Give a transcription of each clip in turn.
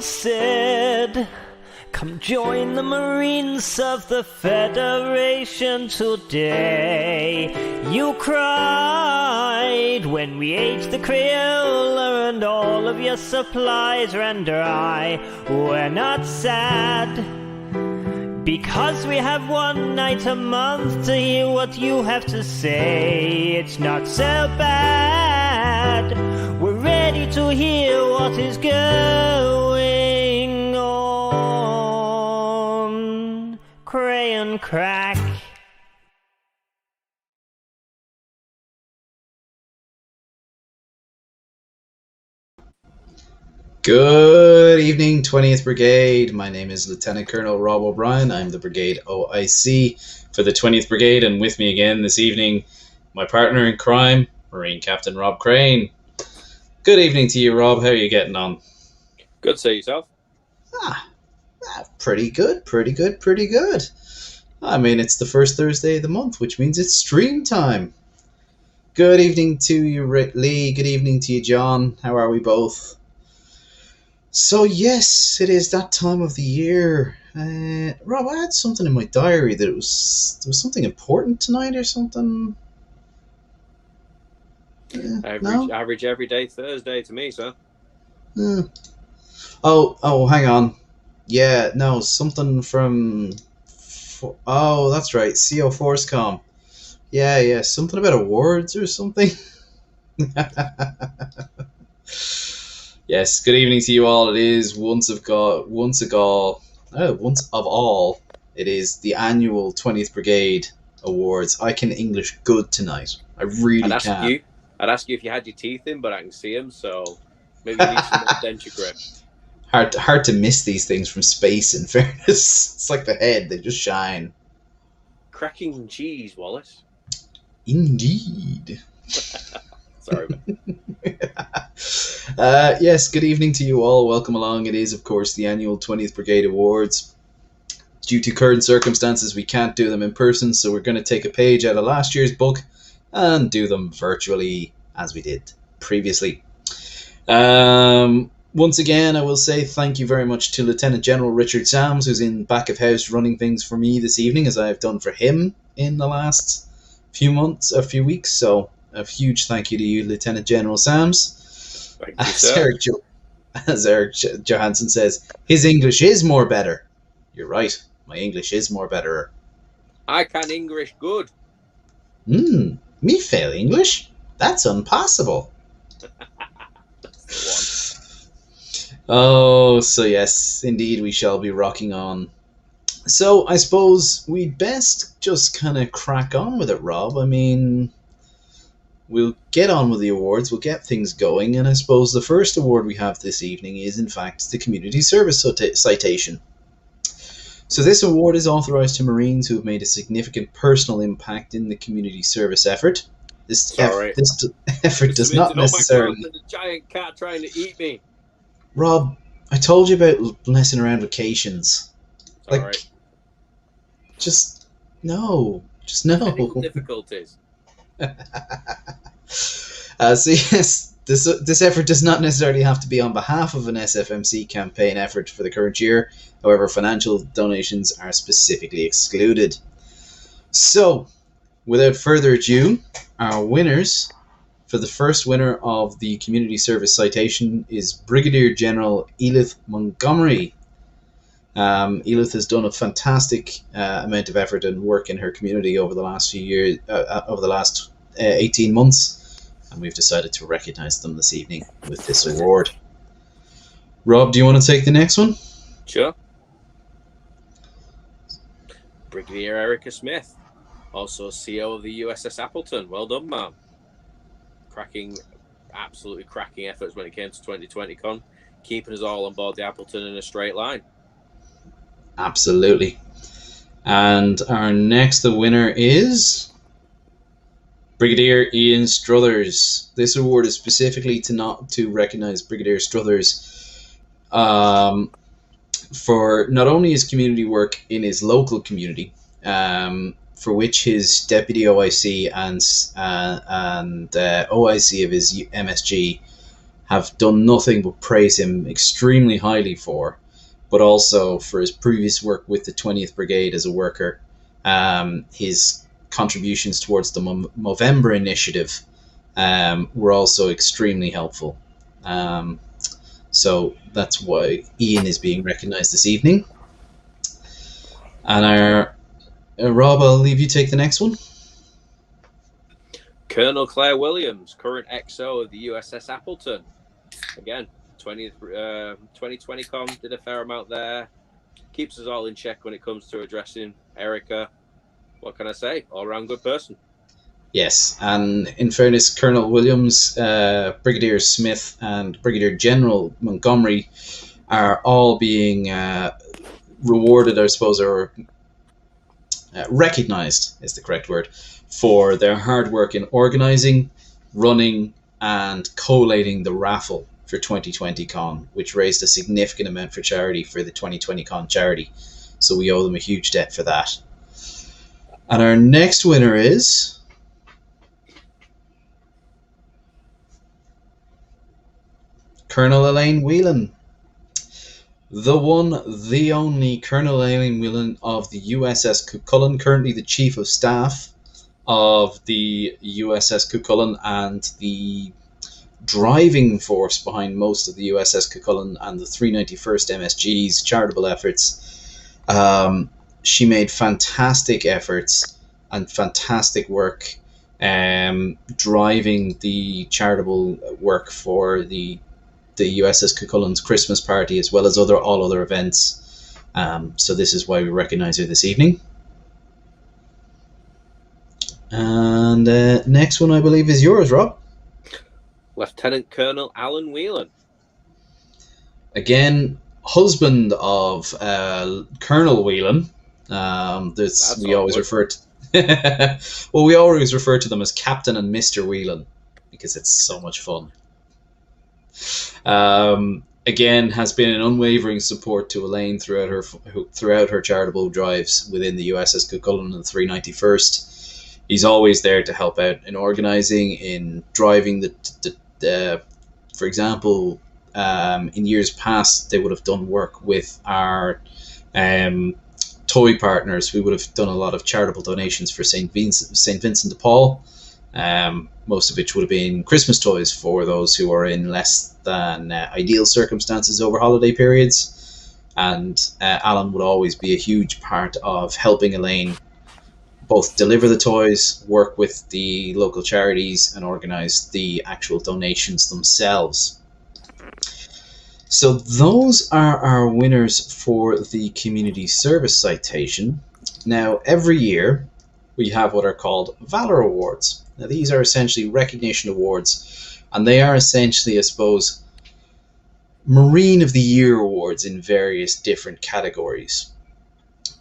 said, come join the Marines of the Federation today. You cried when we ate the Crayola and all of your supplies ran dry. We're not sad, because we have one night a month to hear what you have to say. It's not so bad, we're ready to hear what is going on. Crayon Craic. Good evening, 20th Brigade. My name is Lieutenant Colonel Rob O'Brien. I'm the Brigade OIC for the 20th Brigade, and with me again this evening, my partner in crime, Marine Captain Rob Crane. Good evening to you, Rob. How are you getting on? Good, say yourself. Pretty good. I mean, it's the first Thursday of the month, which means it's stream time. Good evening to you, Lee. Good evening to you, John. How are we both? So yes, it is that time of the year. Rob, I had something in my diary that there was something important tonight or something. Average everyday Thursday to me, sir. Oh, hang on. Yeah, no, something from. Oh, that's right, CO Forcecom. Yeah, something about awards or something. Yes, good evening to you all. It is once of all, it is the annual 20th Brigade Awards. I can English good tonight. I really can. I'd ask you if you had your teeth in, but I can see them, so maybe you need some more denture grip. Hard to miss these things from space, in fairness. It's like the head, they just shine. Cracking cheese, Wallace. Indeed. Sorry, man. Yes, good evening to you all. Welcome along. It is, of course, the annual 20th Brigade Awards. Due to current circumstances, we can't do them in person, so we're going to take a page out of last year's book and do them virtually as we did previously. Once again, I will say thank you very much to Lieutenant General Richard Sams, who's in back of house running things for me this evening, as I have done for him in the last few weeks. So a huge thank you to you, Lieutenant General Sams. Thank you, sir. As Eric Johansson says, his English is more better. You're right. My English is more better. I can English good. Me fail English? That's impossible. Oh, so yes, indeed we shall be rocking on. So I suppose we'd best just kind of crack on with it, Rob. I mean, we'll get on with the awards, we'll get things going, and I suppose the first award we have this evening is, in fact, the Community Service Citation. So this award is authorised to Marines who have made a significant personal impact in the community service effort. This effort does not necessarily... There's a giant cat trying to eat me. Rob, I told you about messing around with vacations. Alright. Just no. Technical difficulties. So yes, this effort does not necessarily have to be on behalf of an SFMC campaign effort for the current year. However, financial donations are specifically excluded. So, without further ado, our winners for the first winner of the Community Service Citation is Brigadier General Edith Montgomery. Edith has done a fantastic amount of effort and work in her community over the last few years, over the last 18 months, and we've decided to recognise them this evening with this award. Rob, do you want to take the next one? Sure. Brigadier Erica Smith, also CO of the USS Appleton. Well done, ma'am. Absolutely cracking efforts when it came to 2020 con, keeping us all on board the Appleton in a straight line. Absolutely. And our next winner is Brigadier Ian Struthers. This award is specifically to recognise Brigadier Struthers for not only his community work in his local community, for which his deputy OIC and OIC of his MSG have done nothing but praise him extremely highly for, but also for his previous work with the 20th Brigade as a worker. His contributions towards the Movember initiative were also extremely helpful. So that's why Ian is being recognised this evening. And Rob, I'll leave you take the next one. Colonel Claire Williams, current XO of the USS Appleton. Again, 2020 com, did a fair amount there. Keeps us all in check when it comes to addressing Erica. What can I say? All-round good person. Yes, and in fairness, Colonel Williams, Brigadier Smith, and Brigadier General Montgomery are all being rewarded, I suppose, or recognised is the correct word, for their hard work in organising, running, and collating the raffle for 2020 Con, which raised a significant amount for charity for the 2020 Con charity. So we owe them a huge debt for that. And our next winner is Colonel Elaine Whelan. The one, the only Colonel Elaine Whelan of the USS Cuchulainn, currently the Chief of Staff of the USS Cuchulainn and the driving force behind most of the USS Cuchulainn and the 391st MSG's charitable efforts. She made fantastic efforts and fantastic work driving the charitable work for the USS Cuchulainn's Christmas party, as well as all other events. So this is why we recognise her this evening. And next one, I believe, is yours, Rob. Lieutenant Colonel Alan Whelan. Again, husband of Colonel Whelan. We always refer to well, we always refer to them as Captain and Mr. Whelan because it's so much fun. Again, has been an unwavering support to Elaine throughout her charitable drives within the USS Cuchulainn and the 391st. He's always there to help out in organising, in driving for example, in years past, they would have done work with our toy partners. We would have done a lot of charitable donations for St. Vincent de Paul, most of which would have been Christmas toys for those who are in less than ideal circumstances over holiday periods. And Alan would always be a huge part of helping Elaine both deliver the toys, work with the local charities, and organise the actual donations themselves. So those are our winners for the Community Service Citation. Now, every year we have what are called Valour Awards. Now, these are essentially recognition awards, and they are essentially, I suppose, Marine of the Year awards in various different categories.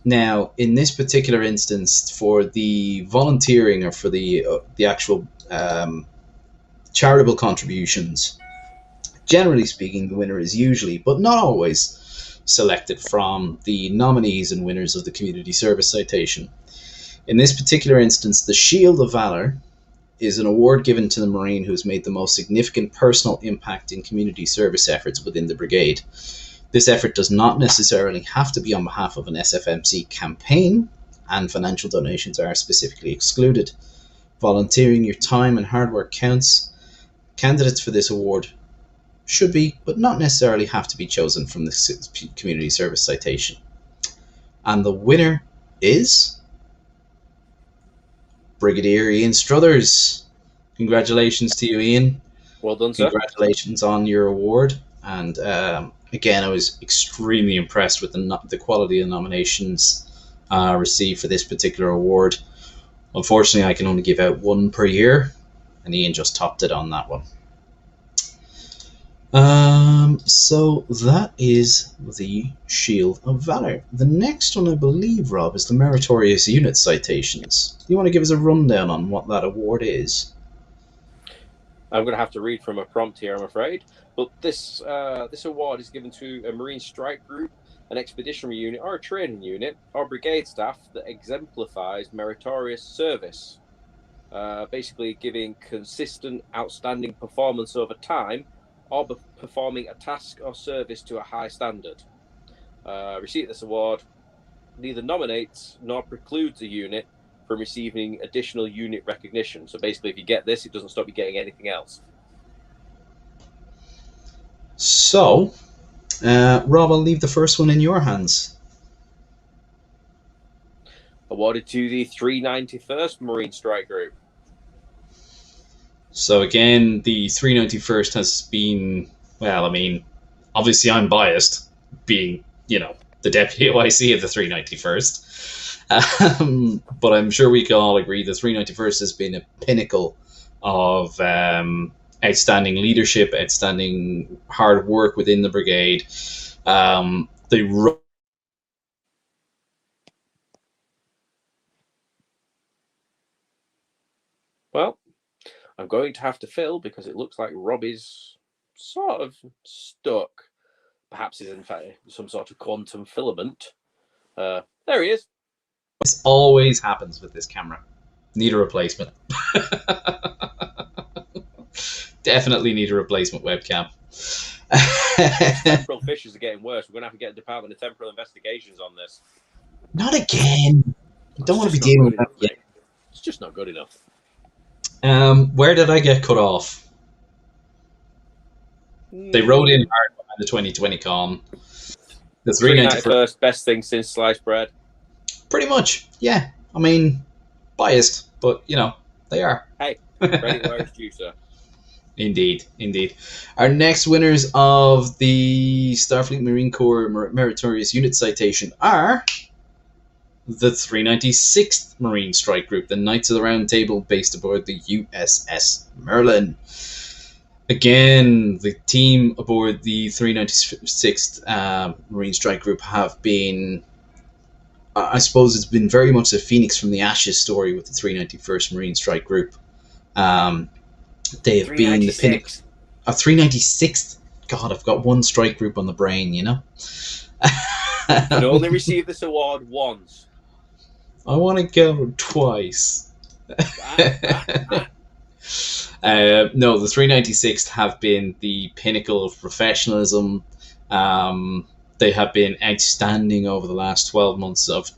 Now, in this particular instance, for the volunteering or for the actual charitable contributions, generally speaking, the winner is usually, but not always, selected from the nominees and winners of the Community Service Citation. In this particular instance, the Shield of Valour is an award given to the Marine who has made the most significant personal impact in community service efforts within the Brigade. This effort does not necessarily have to be on behalf of an SFMC campaign, and financial donations are specifically excluded. Volunteering your time and hard work counts. Candidates for this award should be, but not necessarily have to be, chosen from the Community Service Citation. And the winner is Brigadier Ian Struthers. Congratulations to you, Ian. Well done, sir. Congratulations on your award. And again, I was extremely impressed with the quality of nominations received for this particular award. Unfortunately, I can only give out one per year, and Ian just topped it on that one. So that is the Shield of Valour. The next one, I believe, Rob, is the Meritorious Unit Citations. Do you want to give us a rundown on what that award is? I'm going to have to read from a prompt here, I'm afraid. But this award is given to a Marine Strike Group, an expeditionary unit, or a training unit, or brigade staff that exemplifies meritorious service. Basically giving consistent, outstanding performance over time, or performing a task or service to a high standard. Receipt of this award neither nominates nor precludes a unit from receiving additional unit recognition. So basically, if you get this, it doesn't stop you getting anything else. So, Rob, I'll leave the first one in your hands. Awarded to the 391st Marine Strike Group. So again, the 391st has been, well, I mean, obviously I'm biased, being, the deputy OIC of the 391st. But I'm sure we can all agree the 391st has been a pinnacle of outstanding leadership, outstanding hard work within the brigade. Well, I'm going to have to fill because it looks like Rob is sort of stuck. Perhaps he's in fact some sort of quantum filament. There he is. This always happens with this camera. Need a replacement. Definitely need a replacement webcam. Temporal fishes are getting worse. We're going to have to get a Department of Temporal Investigations on this. Not again. I don't want to be dealing with that yet. It's just not good enough. Where did I get cut off? They rode in hard behind the 2020 con. The 391st best thing since sliced bread. Pretty much, yeah. I mean, biased, but they are. Hey, credit where it's due, sir. Indeed. Our next winners of the Starfleet Marine Corps Meritorious Unit Citation are the 396th Marine Strike Group, the Knights of the Round Table, based aboard the USS Merlin. Again, the team aboard the 396th Marine Strike Group have been, I suppose it's been very much a phoenix from the ashes story with the 391st Marine Strike Group. They have been the pinnacle. 396th? God, I've got one strike group on the brain, You can only receive this award once. I want to go twice. No, the 396th have been the pinnacle of professionalism. They have been outstanding over the last 12 months of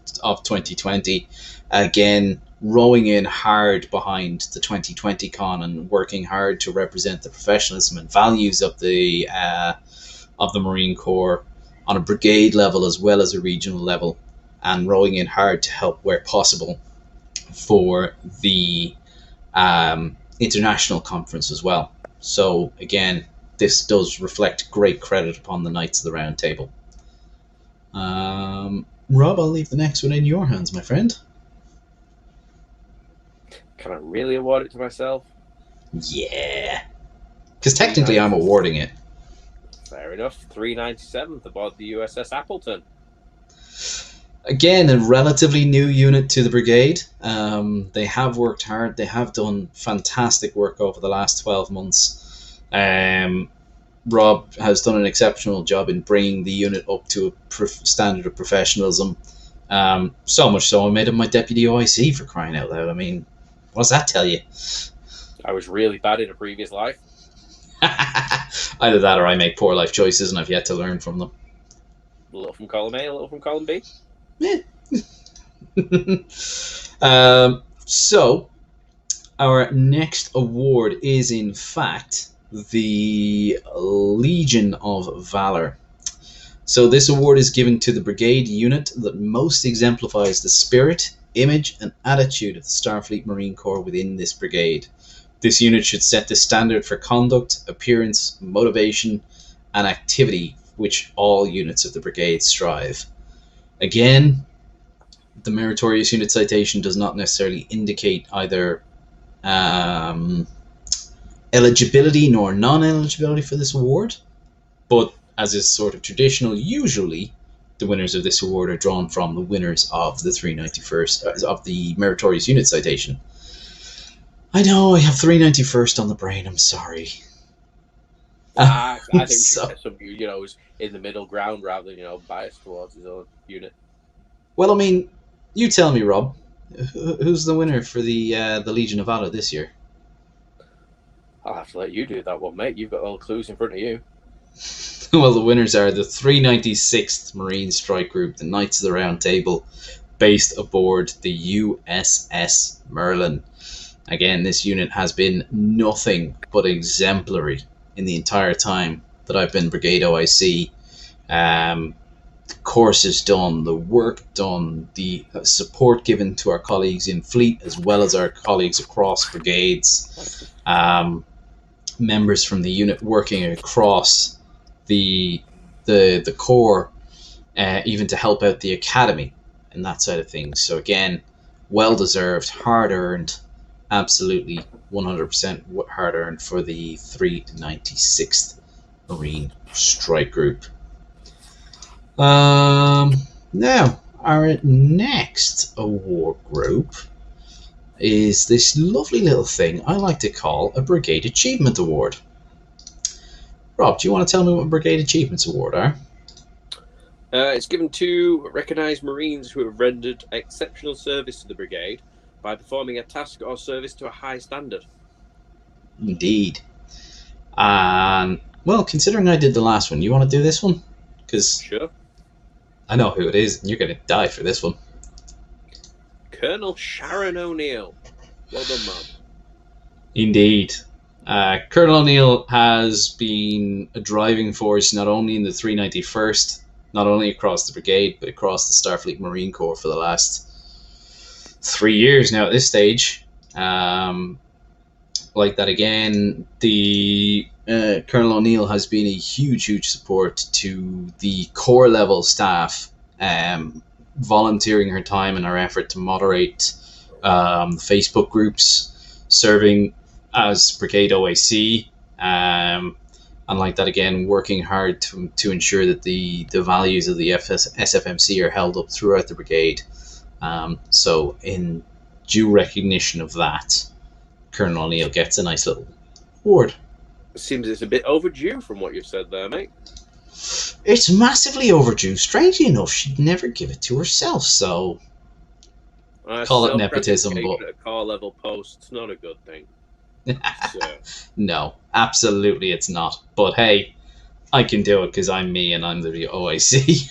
2020. Again, rowing in hard behind the 2020 con and working hard to represent the professionalism and values of the Marine Corps on a brigade level as well as a regional level, and rowing in hard to help where possible for the international conference as well. So again, this does reflect great credit upon the Knights of the Round Table. Rob, I'll leave the next one in your hands, my friend. Can I really award it to myself? Yeah. Because technically I'm awarding it. Fair enough. 397th aboard the USS Appleton. Again, a relatively new unit to the brigade. They have worked hard. They have done fantastic work over the last 12 months. Rob has done an exceptional job in bringing the unit up to a standard of professionalism. So much so I made him my deputy OIC, for crying out loud. I mean, what does that tell you? I was really bad in a previous life. Either that or I make poor life choices and I've yet to learn from them. A little from column A, a little from column B. Yeah. So, our next award is in fact the Legion of Valor. So this award is given to the brigade unit that most exemplifies the spirit, image and attitude of the Starfleet Marine Corps within this brigade. This unit should set the standard for conduct, appearance, motivation and activity which all units of the brigade strive. Again, the Meritorious Unit Citation does not necessarily indicate either eligibility nor non-eligibility for this award, but as is sort of traditional, usually the winners of this award are drawn from the winners of the 391st of the Meritorious Unit Citation. I know I have 391st on the brain. I'm sorry. I think so. Somebody who's in the middle ground rather than biased towards his own unit. Well, I mean, you tell me, Rob. Who's the winner for the Legion of Valor this year? I'll have to let you do that one, mate. You've got all the clues in front of you. Well, the winners are the 396th Marine Strike Group, the Knights of the Round Table, based aboard the USS Merlin. Again, this unit has been nothing but exemplary in the entire time that I've been Brigade OIC. Courses done, the work done, the support given to our colleagues in fleet as well as our colleagues across brigades, members from the unit working across the corps, even to help out the academy and that side of things. So again, well deserved, hard earned, absolutely 100% hard earned for the 396th Marine Strike Group. Now, our next award group is this lovely little thing I like to call a Brigade Achievement Award. Rob, do you want to tell me what Brigade Achievements Award are? It's given to recognised Marines who have rendered exceptional service to the Brigade by performing a task or service to a high standard. Indeed. And, well, considering I did the last one, you want to do this one? Because Sure. I know who it is, and you're going to die for this one. Colonel Sharon O'Neill. Well done, man. Indeed. Colonel O'Neill has been a driving force not only in the 391st, not only across the brigade, but across the Starfleet Marine Corps for the last 3 years now at this stage. Like that again, the Colonel O'Neill has been a huge support to the corps level staff, volunteering her time in her effort to moderate Facebook groups, serving as Brigade OAC, and like that again, working hard to ensure that the values of the SFMC are held up throughout the brigade. So in due recognition of that, Colonel O'Neill gets a nice little award. It seems it's a bit overdue from what you've said there, mate. It's massively overdue. Strangely enough, she'd never give it to herself, so call it nepotism, but at a car level post, it's not a good thing. So. No, absolutely it's not. But hey, I can do it because I'm me and I'm the OIC.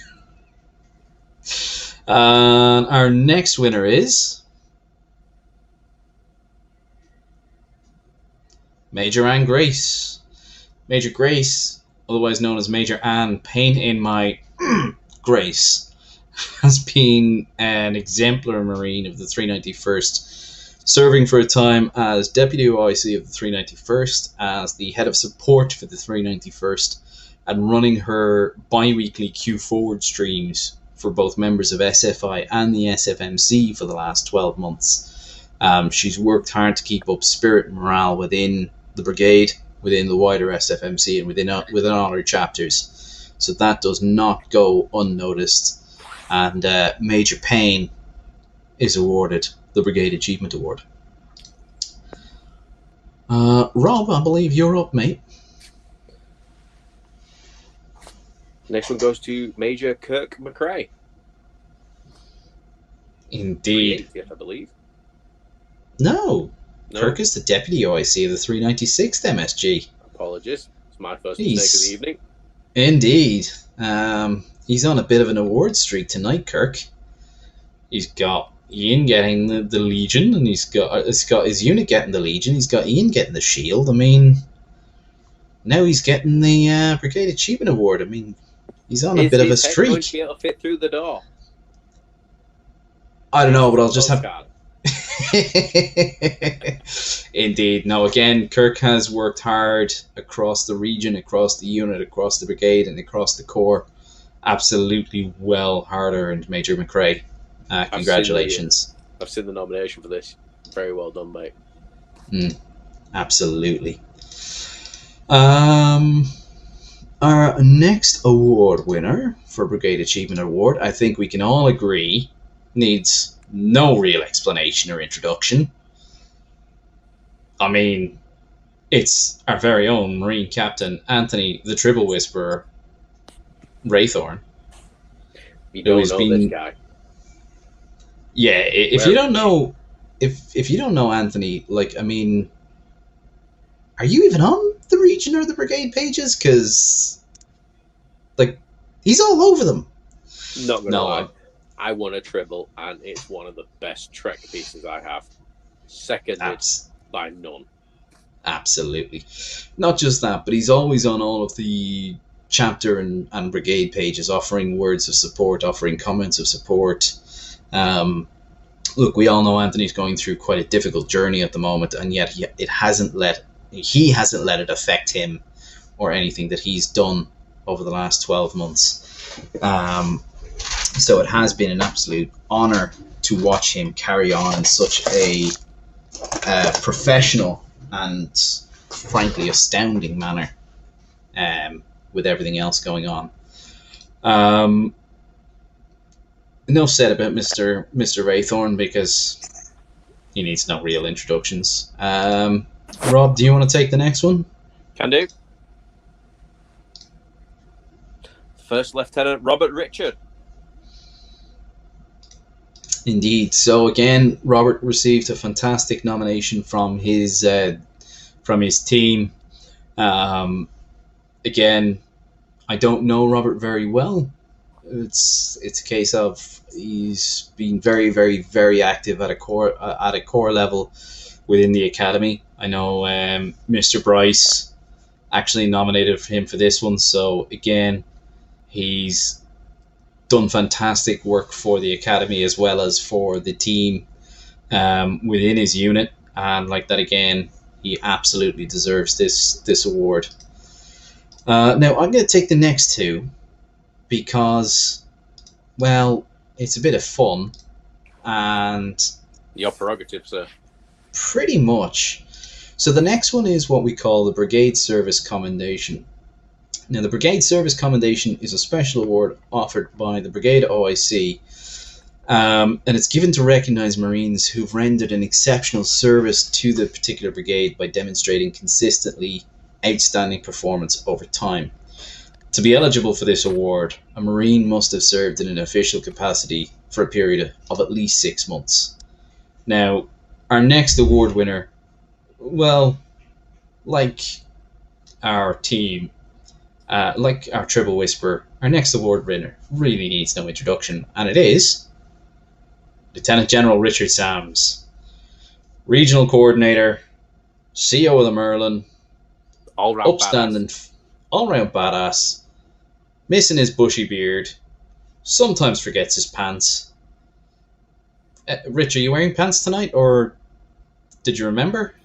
Our next winner is Major Anne Grace. Major Grace, otherwise known as Major Anne Pain in My Grace, has been an exemplar Marine of the 391st, serving for a time as Deputy OIC of the 391st, as the head of support for the 391st, and running her bi-weekly Q forward streams for both members of SFI and the SFMC for the last 12 months. She's worked hard to keep up spirit and morale within the brigade, within the wider SFMC, and within all her chapters. So that does not go unnoticed. And Major Payne is awarded the Brigade Achievement Award. Rob, I believe you're up, mate. Next one goes to Major Kirk McRae. Indeed. Yes, I believe. No. Kirk is the Deputy OIC of the 396th MSG. Apologies. It's my first mistake of the evening. Indeed. He's on a bit of an award streak tonight, Kirk. He's got Ian getting the Legion, and he's got his unit getting the Legion. He's got Ian getting the Shield. I mean, now he's getting the Brigade Achievement Award. I mean, he's on a bit of a streak. Going to be able to fit through the door? I don't know, but I'll just have. Indeed. No, again, Kirk has worked hard across the region, across the unit, across the brigade, and across the corps. Absolutely hard earned, Major McRae. Congratulations. I've seen the nomination for this. Very well done, mate. Absolutely. Our next award winner for Brigade Achievement Award, I think we can all agree, needs no real explanation or introduction. I mean, it's our very own Marine Captain Anthony the Tribble Whisperer Raythorn. You don't know this guy. Yeah, if you don't know Anthony, like, I mean, are you even on the region or the brigade pages? Because, like, he's all over them. Not gonna lie, I won a tribble, and it's one of the best Trek pieces I have. Seconded by none. Absolutely. Not just that, but he's always on all of the chapter and brigade pages, offering words of support, offering comments of support. Look, we all know Anthony's going through quite a difficult journey at the moment, and yet he hasn't let it affect him or anything that he's done over the last 12 months. So it has been an absolute honor to watch him carry on in such a professional and frankly astounding manner, with everything else going on. Enough said about Mr. Raythorn, because he needs no real introductions. Rob, do you want to take the next one? Can do. First Lieutenant Robert Richard. Indeed. So again, Robert received a fantastic nomination from his team. Again, I don't know Robert very well. It's a case of he's been very, very, very active at a core level within the academy. I know Mr. Bryce actually nominated him for this one. So again, he's done fantastic work for the academy as well as for the team within his unit, and like that again, he absolutely deserves this award. Now I'm going to take the next two because, well, it's a bit of fun and your prerogative, sir. Pretty much. So the next one is what we call the Brigade Service Commendation. Now, the Brigade Service Commendation is a special award offered by the Brigade OIC, and it's given to recognise Marines who've rendered an exceptional service to the particular brigade by demonstrating consistently outstanding performance over time. To be eligible for this award, a Marine must have served in an official capacity for a period of at least 6 months. Now, our next award winner, well, like our team, like our Triple Whisperer, our next award winner really needs no introduction, and it is Lieutenant General Richard Sams, Regional Coordinator, CO of the Merlin, upstanding, all-round badass, missing his bushy beard, sometimes forgets his pants. Rich, are you wearing pants tonight, or did you remember?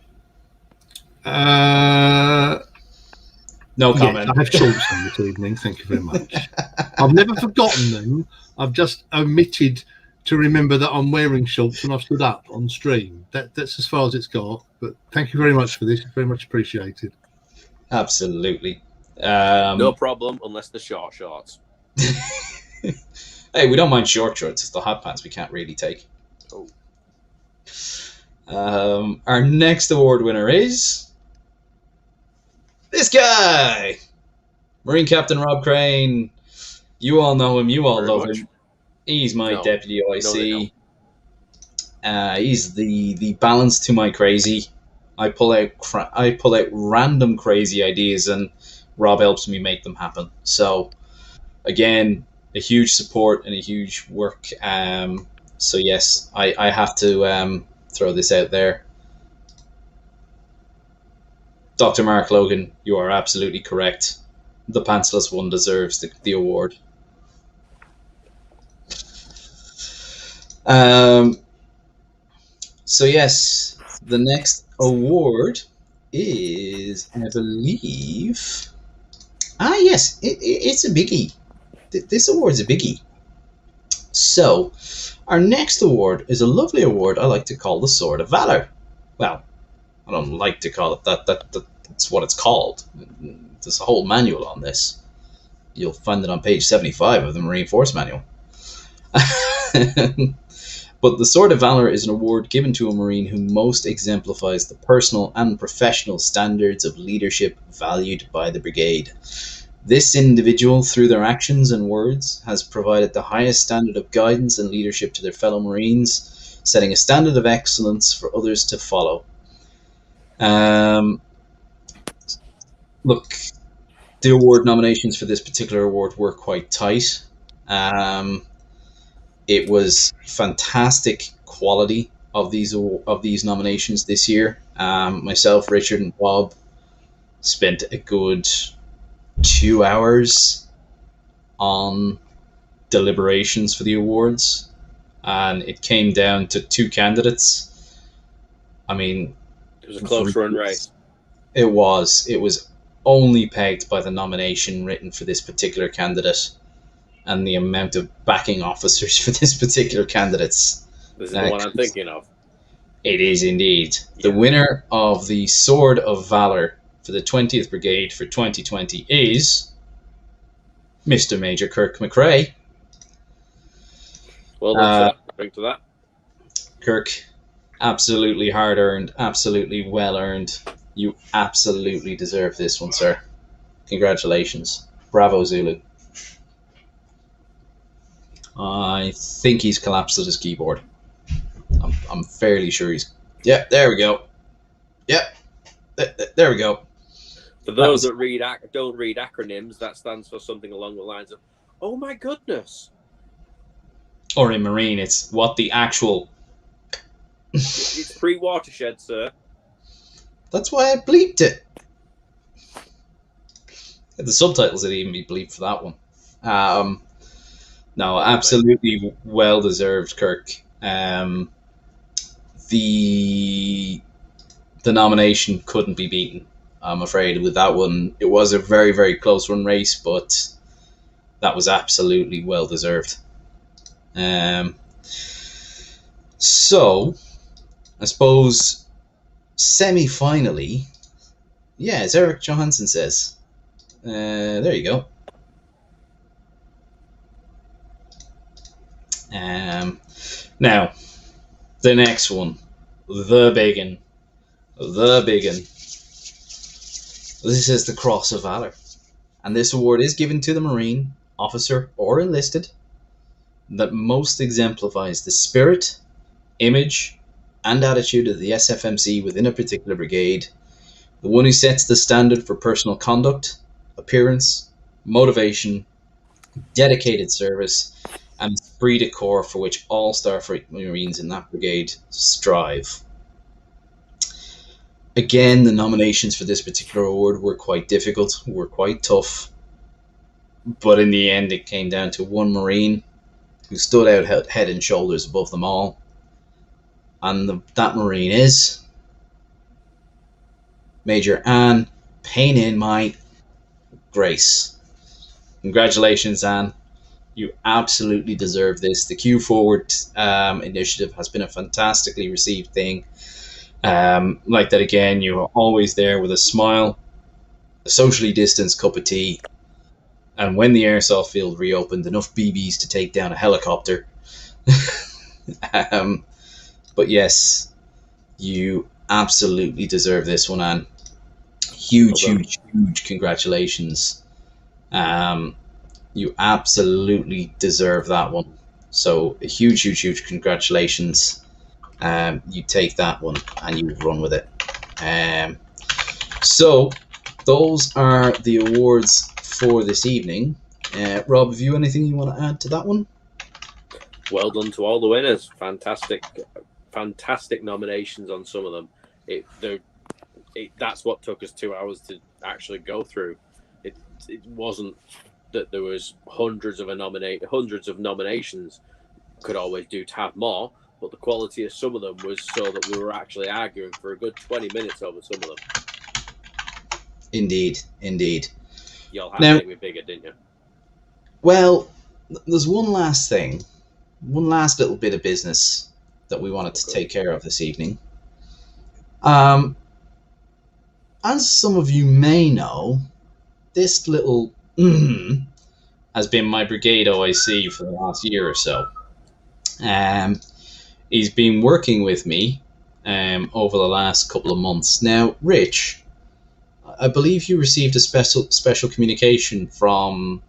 No comment. Yes, I have shorts on this evening. Thank you very much. I've never forgotten them. I've just omitted to remember that I'm wearing shorts when I've stood up on stream. That's as far as it's got. But thank you very much for this. Very much appreciated. Absolutely. No problem, unless the short shorts. Hey, we don't mind short shorts. It's the hot pants we can't really take. Oh. Our next award winner is this guy, Marine Captain Rob Crane. You all know him. You all love him. He's my deputy OIC. He's the balance to my crazy. I pull out random crazy ideas, and Rob helps me make them happen. So, again, a huge support and a huge work. So yes, I have to throw this out there. Dr. Mark Logan, you are absolutely correct. The pantsless one deserves the award. So yes, the next award is, I believe, yes, it's a biggie. This award's a biggie. So, our next award is a lovely award I like to call the Sword of Valor. Well, I don't like to call it that. That's what it's called. There's a whole manual on this. You'll find it on page 75 of the Marine Force Manual. But the Sword of Valor is an award given to a Marine who most exemplifies the personal and professional standards of leadership valued by the Brigade. This individual, through their actions and words, has provided the highest standard of guidance and leadership to their fellow Marines, setting a standard of excellence for others to follow. Look, the award nominations for this particular award were quite tight. It was fantastic quality of these nominations this year. Myself, Richard, and Bob spent a good 2 hours on deliberations for the awards, and it came down to 2 candidates. I mean, it was a close run race. It was only pegged by the nomination written for this particular candidate and the amount of backing officers for this particular candidates. This is the one I'm thinking of. It is indeed. The winner of the Sword of Valor for the 20th Brigade for 2020 is Mr. Major Kirk McRae. Well done, sir. Bring to that. Kirk, absolutely hard-earned, absolutely well-earned. You absolutely deserve this one, sir. Congratulations. Bravo, Zulu. I think he's collapsed at his keyboard. I'm fairly sure he's... Yeah, there we go. Yep, there we go. For those that don't read acronyms, that stands for something along the lines of, oh my goodness. Or in Marine, it's what the actual... It's pre-watershed, sir. That's why I bleeped it. The subtitles would even be bleeped for that one. No, absolutely well deserved, Kirk. The nomination couldn't be beaten, I'm afraid, with that one. It was a very, very close run race, but that was absolutely well deserved. So, I suppose, semi-finally, yeah, as Eric Johansson says. There you go. Now, the next one, the big one. This is the Cross of Valor, and this award is given to the Marine officer or enlisted that most exemplifies the spirit, image, and attitude of the SFMC within a particular brigade, the one who sets the standard for personal conduct, appearance, motivation, dedicated service, and esprit de corps for which all Starfleet Marines in that brigade strive. Again, the nominations for this particular award were quite difficult, were quite tough, but in the end it came down to one Marine who stood out head and shoulders above them all, and that Marine is Major Anne Pain in My Grace. Congratulations, Anne. You absolutely deserve this. The Q Forward initiative has been a fantastically received thing. Like that again, you are always there with a smile, a socially distanced cup of tea, and when the airsoft field reopened, enough BBs to take down a helicopter. But yes, you absolutely deserve this one, Anne. Huge congratulations. You absolutely deserve that one. So a huge congratulations. You take that one and you run with it. So those are the awards for this evening. Rob, have you anything you want to add to that one? Well done to all the winners. Fantastic nominations on some of them. That's what took us 2 hours to actually go through. It wasn't that there was hundreds of nominations. Could always do to have more, but the quality of some of them was so that we were actually arguing for a good 20 minutes over some of them. Indeed. Y'all had to make me bigger, didn't you? Well, there's one last thing, one last little bit of business that we wanted to take care of this evening. As some of you may know, this little has been my Brigade OIC for the last year or so. He's been working with me over the last couple of months. Now, Rich, I believe you received a special communication from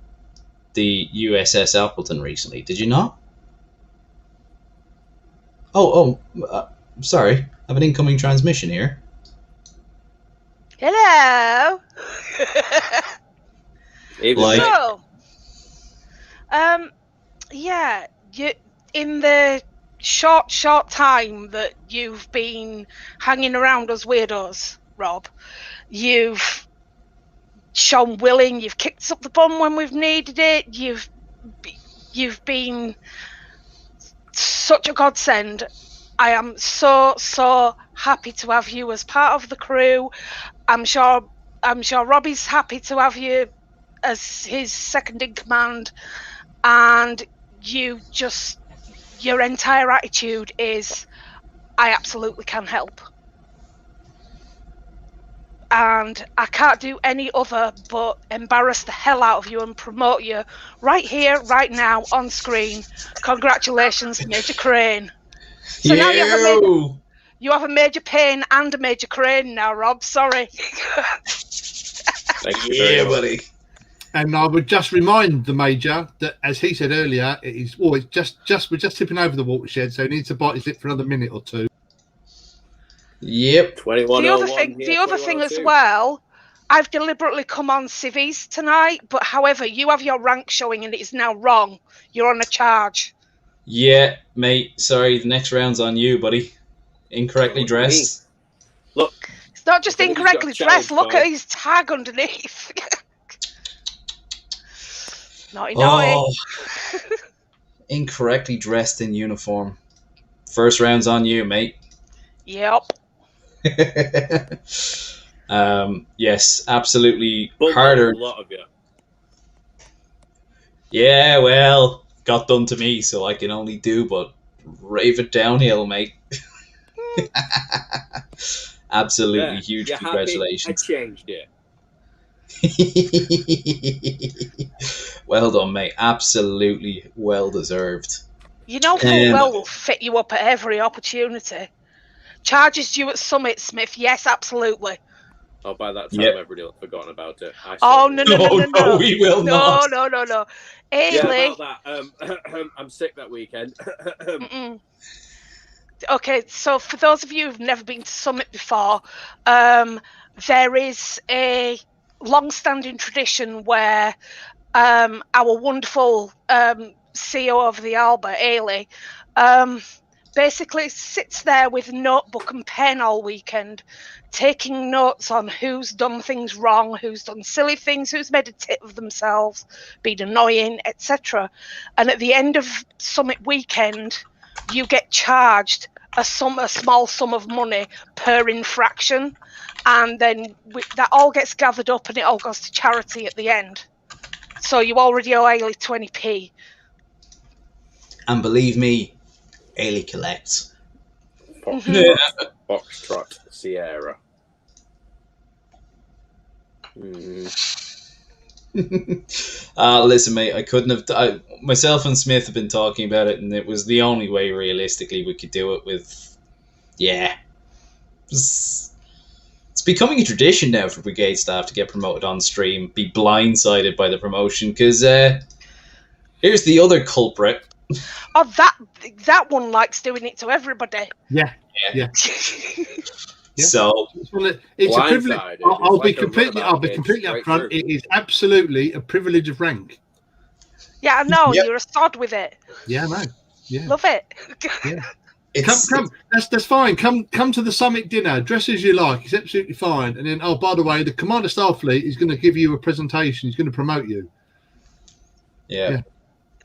the USS Appleton recently. Did you not? Sorry. I have an incoming transmission here. Hello. Evening, So, yeah, you in the short time that you've been hanging around us weirdos, Rob, you've shown willing. You've kicked up the bum when we've needed it. You've been such a godsend. I am so happy to have you as part of the crew. I'm sure Robbie's happy to have you as his second in command, and your entire attitude is, I absolutely can help, and I can't do any other but embarrass the hell out of you and promote you right here, right now, on screen. Congratulations, Major Crane. So now you have a Major Payne and a Major Crane now, Rob. Sorry. Thank you very much. buddy. And I would just remind the Major that, as he said earlier, we're just tipping over the watershed, so he needs to bite his lip for another minute or two. Yep. 21. The other thing as well, I've deliberately come on civvies tonight, but however, you have your rank showing and it is now wrong. You're on a charge. Yeah, mate. Sorry, the next round's on you, buddy. Incorrectly dressed. Look, It's not just I think he's incorrectly got a dressed. challenge, Look Paul. at his tag underneath. Naughty. Oh, incorrectly dressed in uniform. First round's on you, mate. Yep. Yes, absolutely but harder. a lot of you. Yeah, well, got done to me, so I can only do but rave it downhill, mate. Absolutely Yeah, huge you're congratulations. Happy I changed it. Well done, mate. Absolutely well deserved. You know full well will fit you up at every opportunity. Charges you at Summit, Smith. Yes, absolutely. Oh, by that time, Yep. everybody will have forgotten about it. Oh, no. No, we will not. No. Yeah, Ailey. about that. I'm sick that weekend. Okay, so for those of you who've never been to Summit before, there is a long-standing tradition where our wonderful CEO of the Alba, Ailey, basically sits there with a notebook and pen all weekend, taking notes on who's done things wrong, who's done silly things, who's made a tit of themselves, been annoying, etc. And at the end of Summit weekend, you get charged a small sum of money per infraction, and then that all gets gathered up and it all goes to charity at the end. So you already owe Ailey 20p. And believe me, Ailey collects. Foxtrot Sierra. Listen, mate, I couldn't have. Myself and Smith have been talking about it, and it was the only way realistically we could do it with. Yeah. It's becoming a tradition now for Brigade staff to get promoted on stream, be blindsided by the promotion, because here's the other culprit. Oh, that one likes doing it to everybody. Yeah. So it's a privilege. Blindsided. I'll be It's like completely straight upfront. through. It is absolutely a privilege of rank. Yeah, I know. Yep. You're a sod with it. Yeah, no. Yeah. Love it. Yeah. it's, Come. That's fine. Come to the Summit dinner. Dress as you like. It's absolutely fine. And then, oh, by the way, the Commander Starfleet is going to give you a presentation. He's going to promote you. yeah.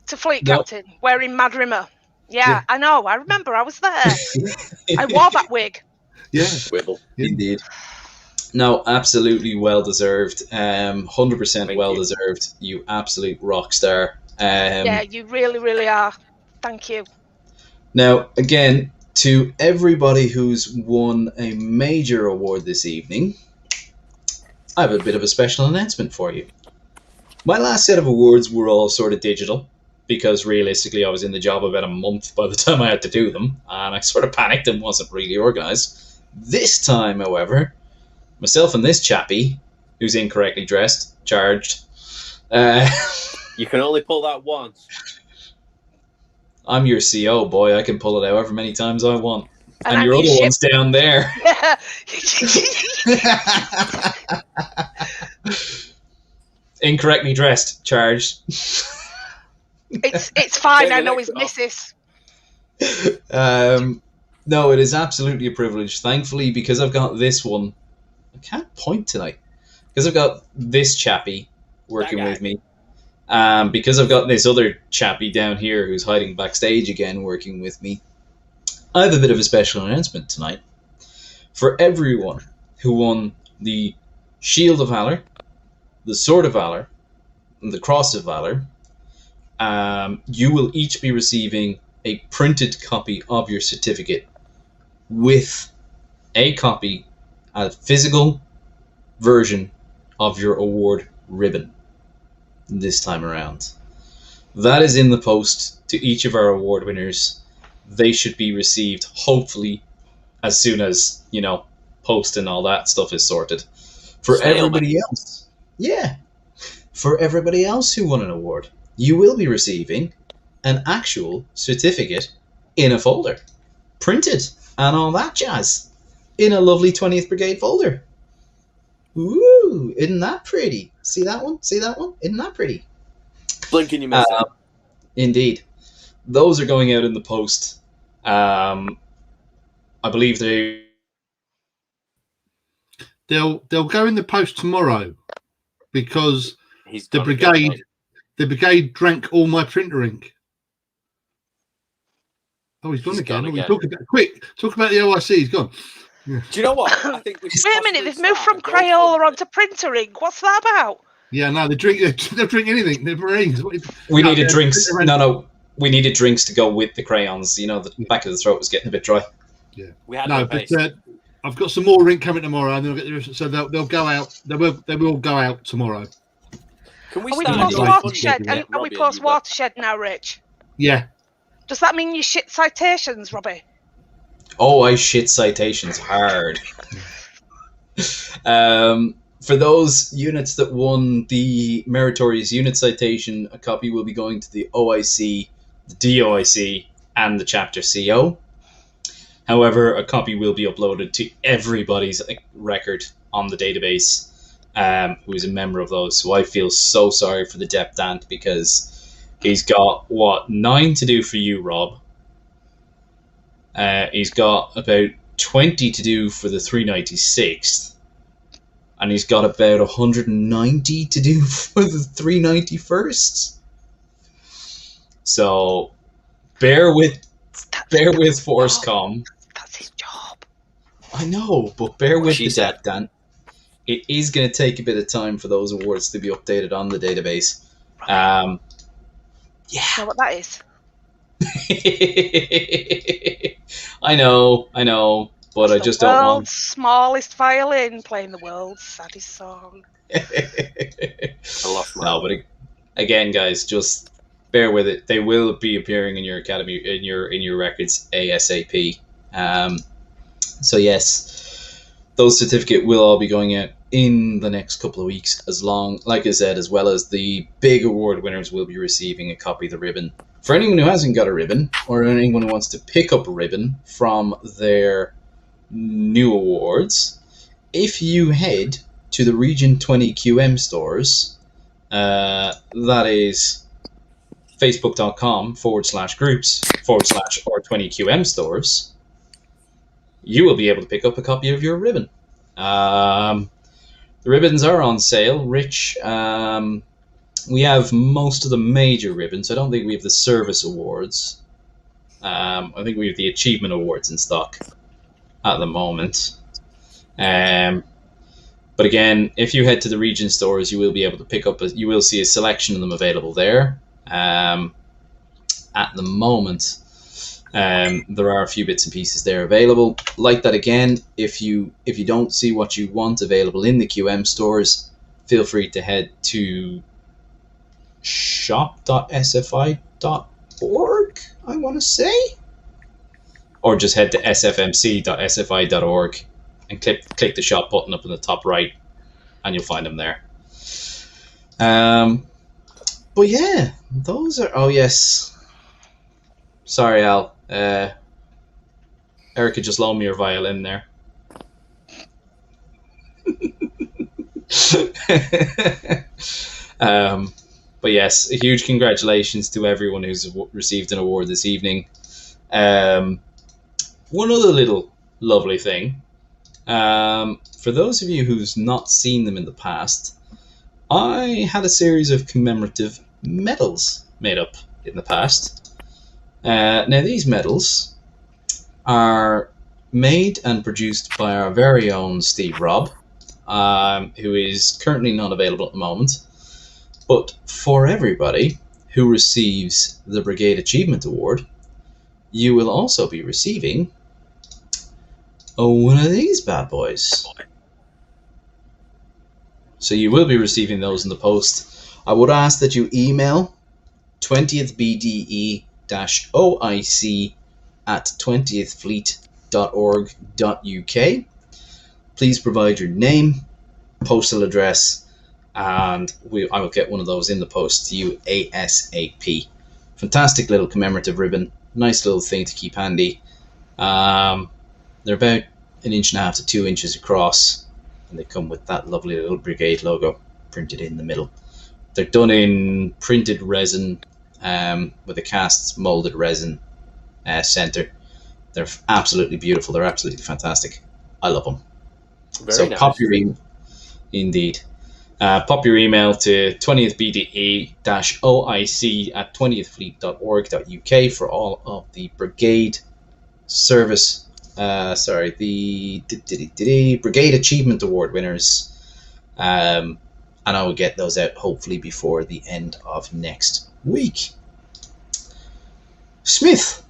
To Fleet No. Captain, wearing Mad Rimmer. Yeah, Yeah. I know. I remember. I was there. I wore that wig. Yeah. Swivel. Indeed. No, absolutely well deserved. 100% Thank well you. deserved. You absolute rock star. Yeah, you really, really are. Thank you. Now, again, to everybody who's won a major award this evening, I have a bit of a special announcement for you. My last set of awards were all sort of digital, because realistically I was in the job about a month by the time I had to do them, and I sort of panicked and wasn't really organised. This time, however, myself and this chappie, who's incorrectly dressed, charged, You can only pull that once. I'm your CO, boy. I can pull it however many times I want. And I'm your your other ship. one's down there. Incorrectly dressed, charged. It's fine. Take I the know next his one off. missus. No, it is absolutely a privilege. Thankfully, because I've got this one, I can't point tonight. Because I've got this chappie working That guy. with me. Because I've got this other chappie down here who's hiding backstage again working with me. I have a bit of a special announcement tonight. For everyone who won the Shield of Valor, the Sword of Valor, and the Cross of Valor, you will each be receiving a printed copy of your certificate with a copy, a physical version of your award ribbon this time around. That is in the post to each of our award winners. They should be received, hopefully, as soon as, post and all that stuff is sorted. For everybody else, for everybody else who won an award, you will be receiving an actual certificate in a folder, printed and all that jazz, in a lovely 20th Brigade folder. Ooh, isn't that pretty? See that one? See that one? Isn't that pretty? Blink and you miss it. Indeed. Those are going out in the post. I believe They'll go in the post tomorrow because He's the gone again. brigade drank all my printer ink. Oh, he's gone He's again. gone Oh, again. Talk about the OIC. He's gone. Do you know what? I think we should Wait a minute, possibly they've moved start from a GoFundMe. Crayon onto printer ink. What's that about? Yeah, no, they drink anything. They're Marines. we needed drinks. No, we needed drinks to go with the crayons. The back of the throat was getting a bit dry. Yeah. We had No, no but pace. I've got some more ink coming tomorrow, and they'll get the rest. So they'll go out. They will go out tomorrow. Can we Are we start post a GoFundMe watershed? to Are get we Robbie a post new weapon? watershed now, Rich? Yeah. Does that mean you shit citations, Robbie? Oh, I shit citations hard. For those units that won the meritorious unit citation, a copy will be going to the OIC, the DOIC, and the chapter CO. However, a copy will be uploaded to everybody's record on the database who is a member of those. So I feel so sorry for the Depdant because he's got, 9 to do for you, Rob. He's got about 20 to do for the 396th. And he's got about 190 to do for the 391st. So bear with Forcecom. That's his job. I know, but bear with She the said. Dan. It is going to take a bit of time for those awards to be updated on the database. You know what that is? I know, but I just don't World's want. smallest violin playing the world's saddest song. I lost my. No, but again, guys, just bear with it. They will be appearing in your academy, in your records ASAP. So yes, those certificate will all be going out in the next couple of weeks. Like I said, as well as the big award winners will be receiving a copy of the ribbon. For anyone who hasn't got a ribbon, or anyone who wants to pick up a ribbon from their new awards, if you head to the Region 20 QM stores, that is facebook.com/groups/or20QM stores, you will be able to pick up a copy of your ribbon. The ribbons are on sale. Rich, we have most of the major ribbons. I don't think we have the service awards. I think we have the achievement awards in stock at the moment. But again, if you head to the region stores, you will be able to pick up. You will see a selection of them available there. At the moment, there are a few bits and pieces there available. Like that again, if you don't see what you want available in the QM stores, feel free to head to shop.sfi.org, I want to say, or just head to sfmc.sfi.org and click the shop button up in the top right, and you'll find them there. But yeah, those are. Oh yes, sorry, Al. Erica just loaned me her violin there. But yes, a huge congratulations to everyone who's received an award this evening. One other little lovely thing. For those of you who's not seen them in the past, I had a series of commemorative medals made up in the past. Now these medals are made and produced by our very own Steve Robb, who is currently not available at the moment. But for everybody who receives the Brigade Achievement Award, you will also be receiving one of these bad boys. So you will be receiving those in the post. I would ask that you email 20thbde-oic@20thfleet.org.uk. Please provide your name, postal address, and I will get one of those in the post to you ASAP. Fantastic little commemorative ribbon. Nice little thing to keep handy. They're about 1.5 to 2 inches across, and they come with that lovely little Brigade logo printed in the middle. They're done in printed resin with a cast molded resin center. They're absolutely beautiful. They're absolutely fantastic. I love them. Very nice. Pop your email. Indeed. Pop your email to 20thbde-oic@20thfleet.org.uk for all of the Brigade service. The Brigade Achievement Award winners. And I will get those out hopefully before the end of next week. Smith,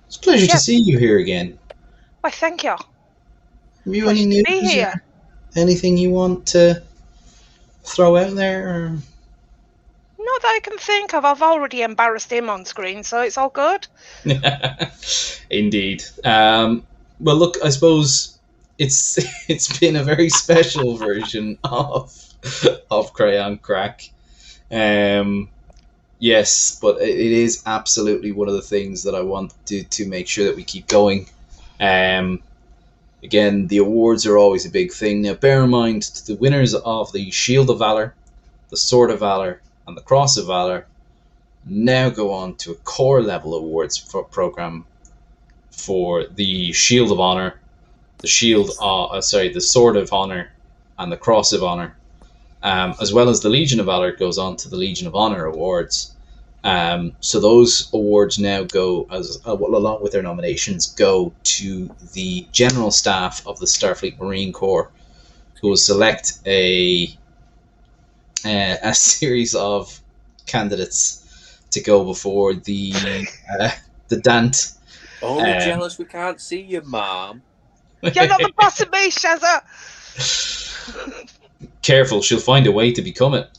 it's a pleasure to see you here again. Why, thank you. Have you any news? Be here. Anything you want to throw out there? Or? Not that I can think of. I've already embarrassed him on screen, so it's all good. Indeed. Well, look, I suppose it's been a very special version of Crayon Craic. Yes, but it is absolutely one of the things that I want to make sure that we keep going. Again, the awards are always a big thing. Now, bear in mind, the winners of the Shield of Valor, the Sword of Valor, and the Cross of Valor now go on to a core level awards program for the Shield of Honor, the Sword of Honor, and the Cross of Honor, as well as the Legion of Valor goes on to the Legion of Honor awards. So those awards now go, along with their nominations, go to the General Staff of the Starfleet Marine Corps, who will select a series of candidates to go before the Dant. Only jealous we can't see you, Mom. You're not the boss of me, Shazza. Careful, she'll find a way to become it.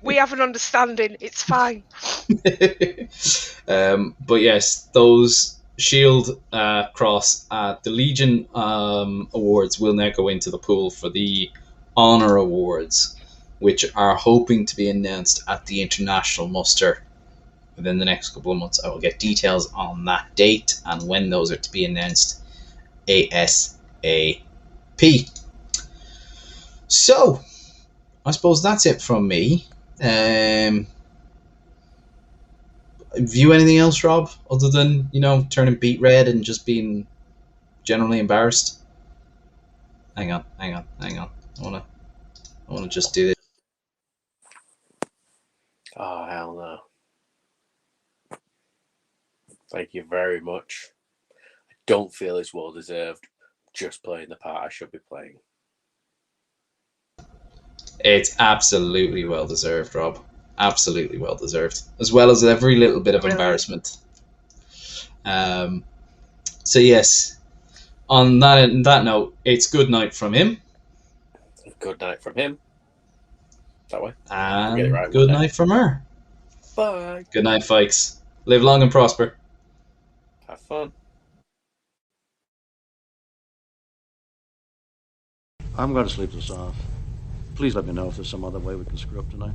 We have an understanding. It's fine. But yes, those Shield, Cross, the Legion awards will now go into the pool for the Honor Awards, which are hoping to be announced at the International Muster within the next couple of months. I will get details on that date and when those are to be announced ASAP. So, I suppose that's it from me. View anything else, Rob, other than, turning beet red and just being generally embarrassed? Hang on. I wanna just do this. Oh, hell no. Thank you very much. I don't feel it's well deserved. Just playing the part I should be playing. It's absolutely well deserved, Rob. Absolutely well deserved, as well as every little bit of embarrassment. So yes, on that note, it's good night from him. Good night from him. That way. And right good night from her. Bye. Good night, folks. Live long and prosper. Have fun. I'm going to sleep this off. Please let me know if there's some other way we can screw up tonight.